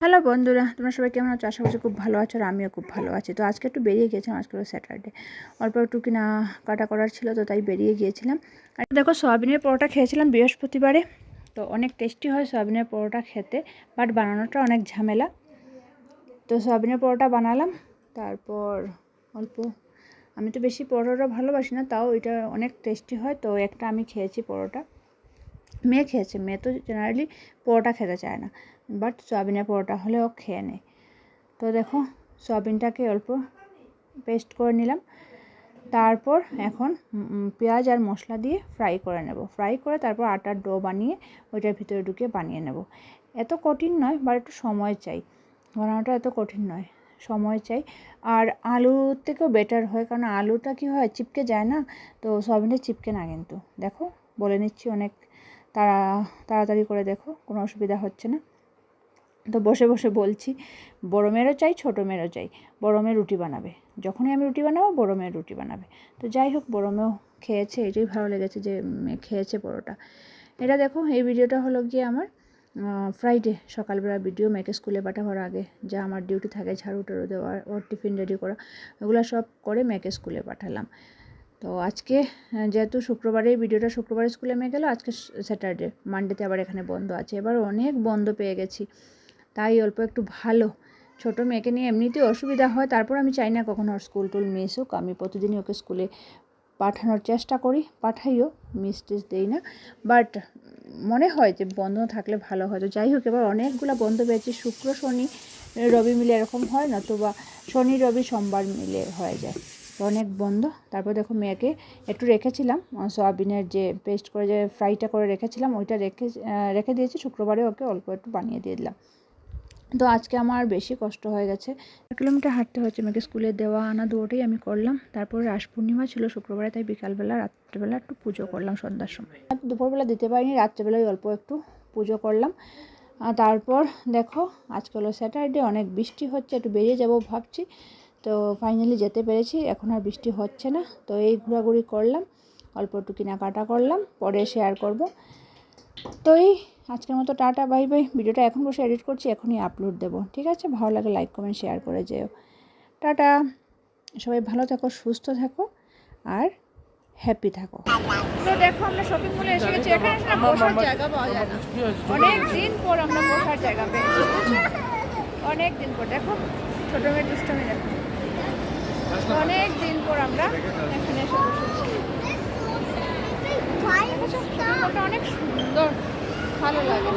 Hello বন্ধুরা, তোমরা সবাই কেমন আছো? আশা করছি খুব ভালো আছো আর আমিও খুব ভালো আছি। তো আজকে একটু বেরিয়ে গিয়েছিলাম, আজকে স্যাটারডে, অল্প একটু কাটা করার ছিল, তো তাই বেরিয়ে গিয়েছিলাম। আর দেখো, সয়াবিনের পরোটা খেয়েছিলাম বৃহস্পতিবারে। তো অনেক টেস্টি হয় সয়াবিনের পরোটা খেতে, বাট বানানোটা অনেক ঝামেলা। তো সয়াবিনের পরোটা বানালাম, তারপর অল্প, আমি তো বেশি পরোটা ভালোবাসি না, তাও এটা অনেক টেস্টি হয়। তো একটা আমি খেয়েছি পরোটা, মেয়ে খেয়েছে। মেয়ে তো জেনারেলি পরোটা খেতে চায় না, বাট সয়াবিনের পরোটা হলে ও খেয়ে নেয়। তো দেখো, সয়াবিনটাকে অল্প পেস্ট করে নিলাম, তারপর এখন পেঁয়াজ আর মশলা দিয়ে ফ্রাই করে নেব। ফ্রাই করে তারপর আটার ডো বানিয়ে ওইটার ভিতরে ঢুকিয়ে বানিয়ে নেব। এত কঠিন নয়, বাট একটু সময় চাই, বানানোটা এত কঠিন নয়, সময় চাই। আর আলুর থেকেও বেটার হয়, কারণ আলুটা কি হয়, চিপকে যায় না, তো সয়াবিনটা চিপকে না। কিন্তু দেখো, বলে নিচ্ছি, অনেক তাড়াতাড়ি করে দেখো, কোনো অসুবিধা হচ্ছে না। তো বসে বসে বলছি, বড় মেয়েরও চাই, ছোটো মেয়েরও চাই। বড় মেয়ে রুটি বানাবে, যখনই আমি রুটি বানাবো বড় মেয়ে রুটি বানাবে। তো যাই হোক, বড় মেয়েও খেয়েছে, এটাই ভালো লেগেছে যে খেয়েছে পরোটা। এটা দেখো, এই ভিডিওটা হলো গিয়ে আমার ফ্রাইডে সকালবেলা ভিডিও। মেয়েকে স্কুলে পাঠাবার আগে যা আমার ডিউটি থাকে, ঝাড়ু টাড়ু দেওয়া, ওর টিফিন রেডি করা, ওগুলো সব করে মেয়েকে স্কুলে পাঠালাম। তো আজকে যেহেতু শুক্রবারে, ভিডিওটা শুক্রবারে স্কুলে মেয়ে গেলো, আজকে স্যাটারডে, মানডেতে আবার এখানে বন্ধ আছে। এবার অনেক বন্ধ পেয়ে গেছি, তাই অল্প একটু ভালো। ছোটো মেয়েকে নিয়ে এমনিতেই অসুবিধা হয়, তারপর আমি চাই না কখনো ওর স্কুল টুল মিস হোক। আমি প্রতিদিনই ওকে স্কুলে পাঠানোর চেষ্টা করি, পাঠাইও, মিস টিস দিই না, বাট মনে হয় যে বন্ধ থাকলে ভালো হয়। তো যাই হোক, এবার অনেকগুলো বন্ধ পেয়েছি, শুক্র শনি রবি মিলে এরকম হয় না, তো বা শনি রবি সোমবার মিলে হয়ে যায়, তো অনেক বন্ধ। তারপর দেখো, মেয়েকে একটু রেখেছিলাম, সয়াবিনের যে পেস্ট করে যে ফ্রাইটা করে রেখেছিলাম, ওইটা রেখে দিয়েছি। শুক্রবারে ওকে অল্প একটু বানিয়ে দিয়ে দিলাম। তো আজকে আমার বেশি কষ্ট হয়ে গেছে, 1 কিলোমিটার হাঁটতে হচ্ছে। মেয়েকে স্কুলে দেওয়া আনা দুটোই আমি করলাম। তারপর রাস পূর্ণিমা ছিল শুক্রবারে, তাই বিকালবেলা রাত্রেবেলা একটু পুজো করলাম সন্ধ্যার সময়। দুপুরবেলা দিতে পারিনি, রাত্রেবেলায় অল্প একটু পুজো করলাম। তারপর দেখো, আজকে হলো স্যাটারডে, অনেক বৃষ্টি হচ্ছে, একটু বেরিয়ে যাব ভাবছি। তো ফাইনালি যেতে পেরেছি, এখন আর বৃষ্টি হচ্ছে না। তো এই ঘোরাঘুরি করলাম, অল্প একটু কেনাকাটা করলাম, পরে শেয়ার করব। তো এই আজকের মতো টাটা, বাই বাই। ভিডিওটা এখন বসে এডিট করছি, এখনই আপলোড দেবো, ঠিক আছে? ভালো লাগে লাইক কমেন্ট শেয়ার করে যেও। টাটা, সবাই ভালো থাকো, সুস্থ থাকো আর হ্যাপি থাকো। তো দেখো, আমরা শপিং মলে এসে গেছি। এখানে না বসার জায়গা পাওয়া যায় না, অনেক দিন পর আমরা বসার জায়গা পেয়েছি, অনেক দিন পর। দেখো, ছোটো মেয়ের দুষ্টামি দেখো, অনেক দিন পর আমরা এখানে এসে বসেছি। অনেক সুন্দর, ভালো লাগে।